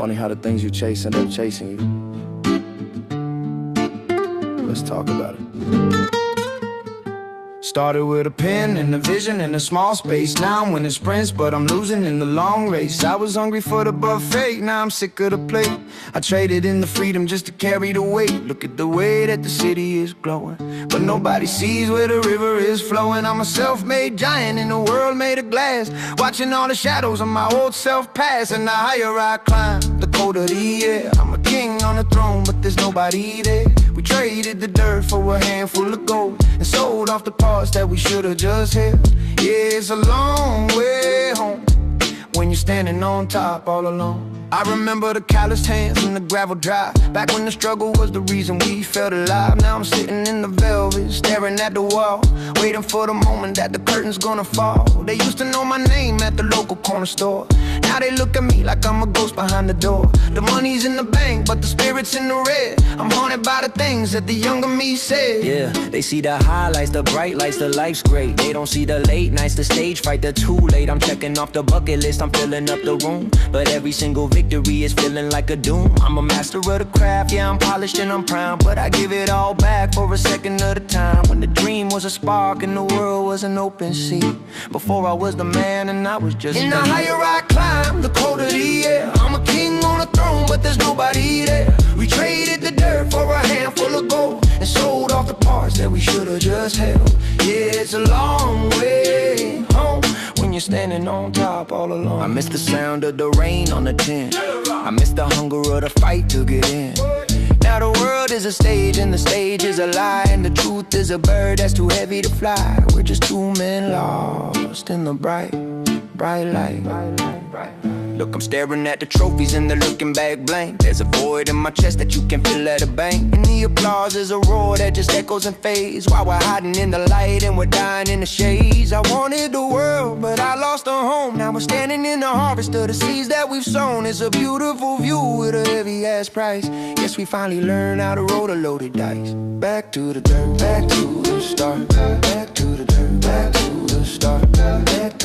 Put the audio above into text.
Funny how the things you chase end up chasing you. Let's talk about it. Started with a pen and a vision in a small space. Now I'm winning sprints, but I'm losing in the long race. I was hungry for the buffet, now I'm sick of the plate. I traded in the freedom just to carry the weight. Look at the way that the city is glowing, but nobody sees where the river is flowing. I'm a self-made giant in a world made of glass, watching all the shadows of my old self pass. And the higher I climb, the colder the air. I'm a king on the throne, but there's nobody there. We traded the dirt for a handful of gold and sold off the parts that we should've just held. Yeah, it's a long way home when you're standing on top all alone. I remember the calloused hands and the gravel drive, back when the struggle was the reason we felt alive. Now I'm sitting in the velvet, staring at the wall, waiting for the moment that the curtain's gonna fall. They used to know my name at the local corner store. Now they look at me like I'm a ghost behind the door. The money's in the bank, but the spirit's in the red. I'm haunted by the things that the younger me said. Yeah, they see the highlights, the bright lights, the life's great. They don't see the late nights, the stage fright, the too late. I'm checking off the bucket list, I'm filling up the room, but every single victory is feeling like a doom. I'm a master of the craft, yeah, I'm polished and I'm proud, but I give it all back for a second at a time. When the dream was a spark and the world was an open sea, before I was the man and I was just. And the higher I climb, the colder the air. I'm a king on a throne, but there's nobody there. We traded the dirt for a handful of gold and sold off the parts that we should've just held. Yeah, it's a long way home when you're standing on top all alone. I miss the sound of the rain on the tin, I miss the hunger of the fight to get in. Now the world is a stage and the stage is a lie, and the truth is a bird that's too heavy to fly. We're just two men lost in the bright light. Look, I'm staring at the trophies and they're looking back blank. There's a void in my chest that you can feel at a bank, and the applause is a roar that just echoes and fades, while we're hiding in the light and we're dying in the shades. I wanted the world, but I lost a home. Now we're standing in the harvest of the seeds that we've sown. It's a beautiful view with a heavy ass price. Guess we finally learned how to roll the loaded dice. Back to the dirt, back to the start, back to the dirt, back to the start, back to